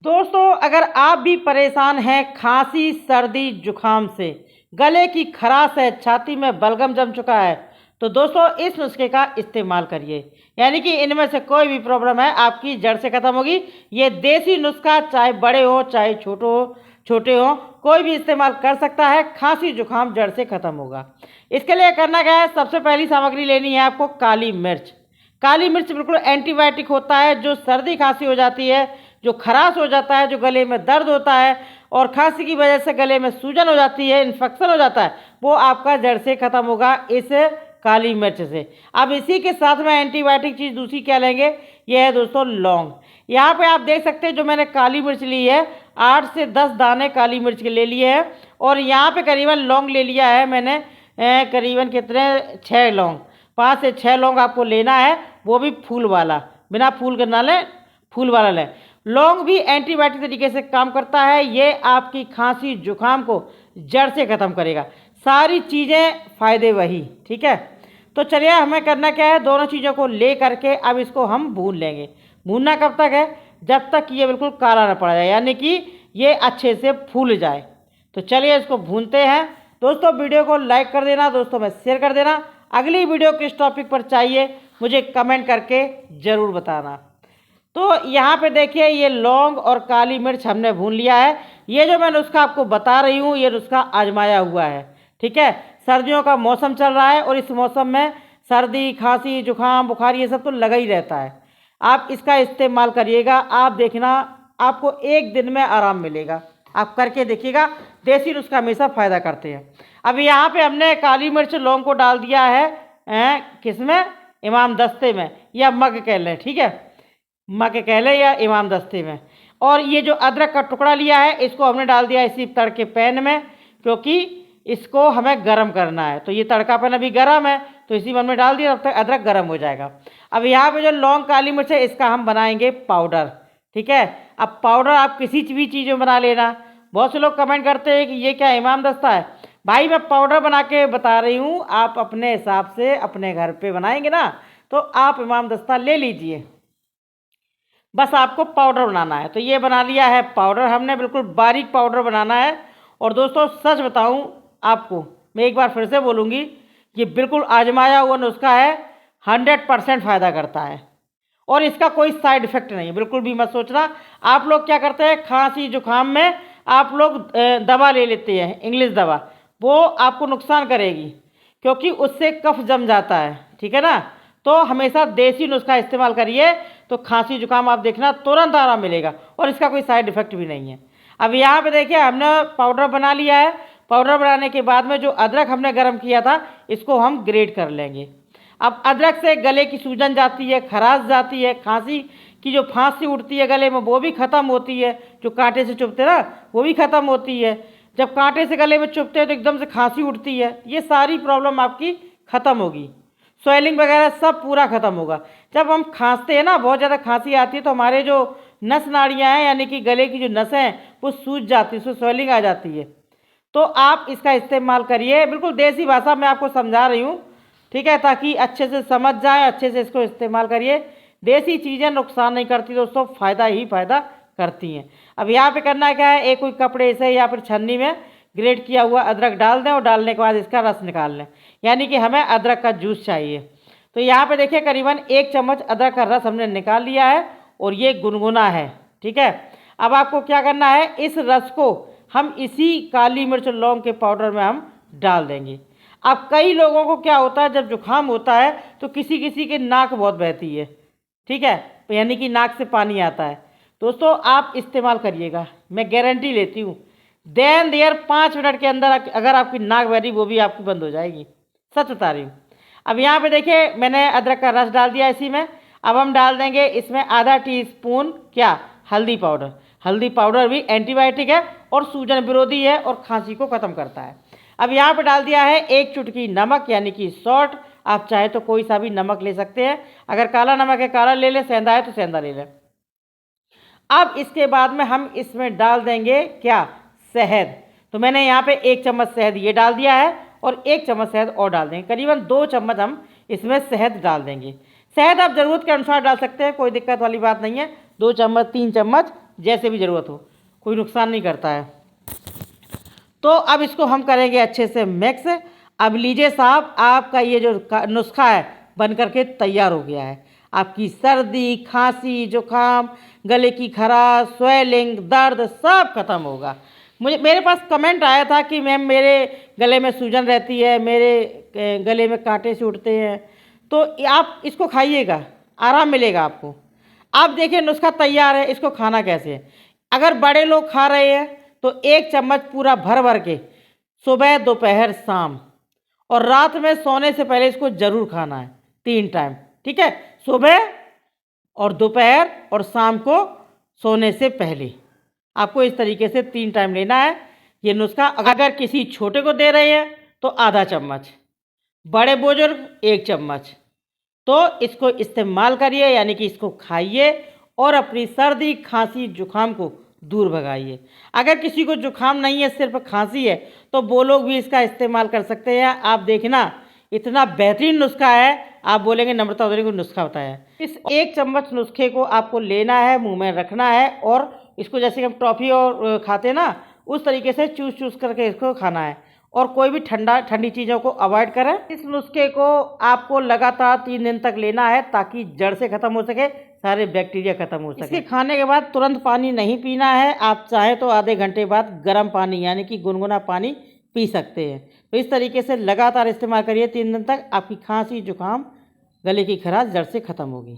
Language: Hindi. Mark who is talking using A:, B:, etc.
A: दोस्तों, अगर आप भी परेशान हैं खांसी सर्दी जुकाम से, गले की खराश है, छाती में बलगम जम चुका है, तो दोस्तों इस नुस्खे का इस्तेमाल करिए। यानी कि इनमें से कोई भी प्रॉब्लम है आपकी जड़ से ख़त्म होगी। ये देसी नुस्खा चाहे बड़े हो चाहे छोटे हो, कोई भी इस्तेमाल कर सकता है। खांसी जुकाम जड़ से ख़त्म होगा। इसके लिए करना क्या है, सबसे पहली सामग्री लेनी है आपको काली मिर्च। काली मिर्च बिल्कुल एंटीबायोटिक होता है। जो सर्दी खांसी हो जाती है, जो खराश हो जाता है, जो गले में दर्द होता है और खांसी की वजह से गले में सूजन हो जाती है, इन्फेक्शन हो जाता है, वो आपका जड़ से ख़त्म होगा इस काली मिर्च से। अब इसी के साथ में एंटीबायोटिक चीज़ दूसरी क्या लेंगे, ये है दोस्तों लौंग। यहाँ पे आप देख सकते हैं जो मैंने काली मिर्च ली है, 8 से 10 दाने काली मिर्च के ले लिए हैं। और यहाँ पे करीबन लौंग ले लिया है मैंने, करीबन कितने 6 लौंग, 5 से 6 लौंग आपको लेना है, वो भी फूल वाला, बिना फूल के ना लें, फूल वाला लें। लौंग भी एंटीबायोटिक तरीके से काम करता है। ये आपकी खांसी जुकाम को जड़ से ख़त्म करेगा। सारी चीज़ें फ़ायदे वही, ठीक है। तो चलिए हमें करना क्या है, दोनों चीज़ों को ले करके अब इसको हम भून लेंगे। भूनना कब तक है, जब तक ये बिल्कुल काला ना पड़ जाए, यानी कि ये अच्छे से फूल जाए। तो चलिए इसको भूनते हैं। दोस्तों वीडियो को लाइक कर देना, दोस्तों में शेयर कर देना। अगली वीडियो किस टॉपिक पर चाहिए मुझे कमेंट करके ज़रूर बताना। तो यहाँ पे देखिए ये लौंग और काली मिर्च हमने भून लिया है। ये जो मैं नुस्खा आपको बता रही हूँ, ये नुस्खा आजमाया हुआ है, ठीक है। सर्दियों का मौसम चल रहा है और इस मौसम में सर्दी खांसी जुकाम बुखार ये सब तो लगा ही रहता है। आप इसका इस्तेमाल करिएगा, आप देखना आपको एक दिन में आराम मिलेगा। आप करके देखिएगा, देसी नुस्खा हमेशा फ़ायदा करते हैं। अब यहाँ पे हमने काली मिर्च लौंग को डाल दिया है किसमें, इमाम दस्ते में या मग कह लें, ठीक है, मग कह लें या इमाम दस्ते में। और ये जो अदरक का टुकड़ा लिया है इसको हमने डाल दिया इसी तड़के पैन में, क्योंकि इसको हमें गरम करना है। तो ये तड़का पैन अभी गरम है तो इसी में हमने डाल दिया, तब तक अदरक गरम हो जाएगा। अब यहाँ पे जो लौंग काली मिर्च है इसका हम बनाएंगे पाउडर, ठीक है। अब पाउडर आप किसी भी चीज़ में बना लेना। बहुत से लोग कमेंट करते हैं कि ये क्या इमाम दस्ता है। भाई मैं पाउडर बना के बता रही हूँ, आप अपने हिसाब से अपने घर पे बनाएंगे ना, तो आप इमाम दस्ता ले लीजिए। बस आपको पाउडर बनाना है। तो ये बना लिया है पाउडर हमने, बिल्कुल बारीक पाउडर बनाना है। और दोस्तों सच बताऊं आपको, मैं एक बार फिर से बोलूँगी, ये बिल्कुल आजमाया हुआ नुस्खा है, 100% फ़ायदा करता है और इसका कोई साइड इफ़ेक्ट नहीं है, बिल्कुल भी मत सोचना। आप लोग क्या करते हैं, खांसी जुकाम में आप लोग दवा ले लेते हैं, इंग्लिश दवा, वो आपको नुकसान करेगी क्योंकि उससे कफ जम जाता है, ठीक है ना। तो हमेशा देसी नुस्खा इस्तेमाल करिए, तो खांसी जुकाम आप देखना तुरंत आराम मिलेगा और इसका कोई साइड इफ़ेक्ट भी नहीं है। अब यहाँ पे देखिए हमने पाउडर बना लिया है। पाउडर बनाने के बाद में जो अदरक हमने गर्म किया था इसको हम ग्रेट कर लेंगे। अब अदरक से गले की सूजन जाती है, खराश जाती है, खांसी की जो फांसी उठती है गले में वो भी ख़त्म होती है। जो कांटे से चुभते ना वो भी ख़त्म होती है। जब कांटे से गले में चुभते हैं तो एकदम से खांसी उठती है, ये सारी प्रॉब्लम आपकी ख़त्म होगी। स्वेलिंग वगैरह सब पूरा ख़त्म होगा। जब हम खांसते हैं ना, बहुत ज़्यादा खांसी आती है, तो हमारे जो नस नाड़ियाँ हैं यानी कि गले की जो नसें हैं वो सूज जाती है, उसमें स्वेलिंग आ जाती है। तो आप इसका इस्तेमाल करिए, बिल्कुल देसी भाषा में आपको समझा रही हूँ, ठीक है, ताकि अच्छे से समझ जाए, अच्छे से इसको इस्तेमाल करिए। देसी चीज़ें नुकसान नहीं करती दोस्तों, फ़ायदा ही फ़ायदा करती हैं। अब यहाँ पे करना क्या है, एक कोई कपड़े से या फिर छन्नी में ग्रेट किया हुआ अदरक डाल दें और डालने के बाद इसका रस निकाल लें, यानी कि हमें अदरक का जूस चाहिए। तो यहाँ पे देखिए करीबन 1 चम्मच अदरक का रस हमने निकाल लिया है और ये गुनगुना है, ठीक है। अब आपको क्या करना है, इस रस को हम इसी काली मिर्च लौंग के पाउडर में हम डाल देंगे। अब कई लोगों को क्या होता है, जब जुकाम होता है तो किसी किसी के नाक बहुत बहती है, ठीक है, यानी कि नाक से पानी आता है। दोस्तों आप इस्तेमाल करिएगा, मैं गारंटी लेती हूँ, देन देयर 5 मिनट के अंदर अगर आपकी नाक बह रही वो भी आपकी बंद हो जाएगी, सच बता रही हूँ। अब यहाँ पे देखिए मैंने अदरक का रस डाल दिया इसी में। अब हम डाल देंगे इसमें आधा टीस्पून क्या, हल्दी पाउडर। हल्दी पाउडर भी एंटीबायोटिक है और सूजन विरोधी है और खांसी को ख़त्म करता है। अब यहाँ पे डाल दिया है 1 चुटकी नमक, यानी कि सॉल्ट। आप चाहे तो कोई सा भी नमक ले सकते हैं, अगर काला नमक है काला ले लें, सेंधा है तो सेंधा ले लें। अब इसके बाद में हम इसमें डाल देंगे क्या, शहद। तो मैंने यहाँ पे 1 चम्मच शहद ये डाल दिया है और 1 चम्मच शहद और डाल देंगे, करीबन 2 चम्मच हम इसमें शहद डाल देंगे। शहद आप ज़रूरत के अनुसार डाल सकते हैं, कोई दिक्कत वाली बात नहीं है, 2 चम्मच 3 चम्मच जैसे भी ज़रूरत हो, कोई नुकसान नहीं करता है। तो अब इसको हम करेंगे अच्छे से मिक्स। अब लीजिए साहब, आपका ये जो नुस्खा है बन करके तैयार हो गया है। आपकी सर्दी, खांसी, जुकाम, गले की खराश, स्वेलिंग, दर्द सब खत्म होगा। मेरे पास कमेंट आया था कि मैम मेरे गले में सूजन रहती है, मेरे गले में कांटे से उठते हैं, तो आप इसको खाइएगा, आराम मिलेगा आपको। आप देखिए नुस्खा तैयार है, इसको खाना कैसे है। अगर बड़े लोग खा रहे हैं तो 1 चम्मच पूरा भर भर के सुबह, दोपहर, शाम, और रात में सोने से पहले इसको ज़रूर खाना है 3 टाइम, ठीक है। सुबह और दोपहर और शाम को सोने से पहले आपको इस तरीके से 3 टाइम लेना है ये नुस्खा। अगर किसी छोटे को दे रहे हैं तो आधा चम्मच, बड़े बुजुर्ग 1 चम्मच। तो इसको इस्तेमाल करिए, यानी कि इसको खाइए और अपनी सर्दी, खांसी, जुकाम को दूर भगाइए। अगर किसी को जुकाम नहीं है, सिर्फ खांसी है, तो वो लोग भी इसका इस्तेमाल कर सकते हैं। आप देखना इतना बेहतरीन नुस्खा है, आप बोलेंगे नम्रता उदरी को नुस्खा बताया है। इस 1 चम्मच नुस्खे को आपको लेना है, मुंह में रखना है और इसको जैसे हम टॉफ़ी और खाते ना, उस तरीके से चूस चूस करके इसको खाना है। और कोई भी ठंडी चीज़ों को अवॉइड करें। इस नुस्खे को आपको लगातार 3 दिन तक लेना है ताकि जड़ से ख़त्म हो सके, सारे बैक्टीरिया ख़त्म हो सके। इसके खाने के बाद तुरंत पानी नहीं पीना है, आप चाहें तो आधे घंटे बाद गर्म पानी यानी कि गुनगुना पानी पी सकते हैं। तो इस तरीके से लगातार इस्तेमाल करिए 3 दिन तक, आपकी खांसी, जुकाम, गले की खराश जड़ से ख़त्म होगी।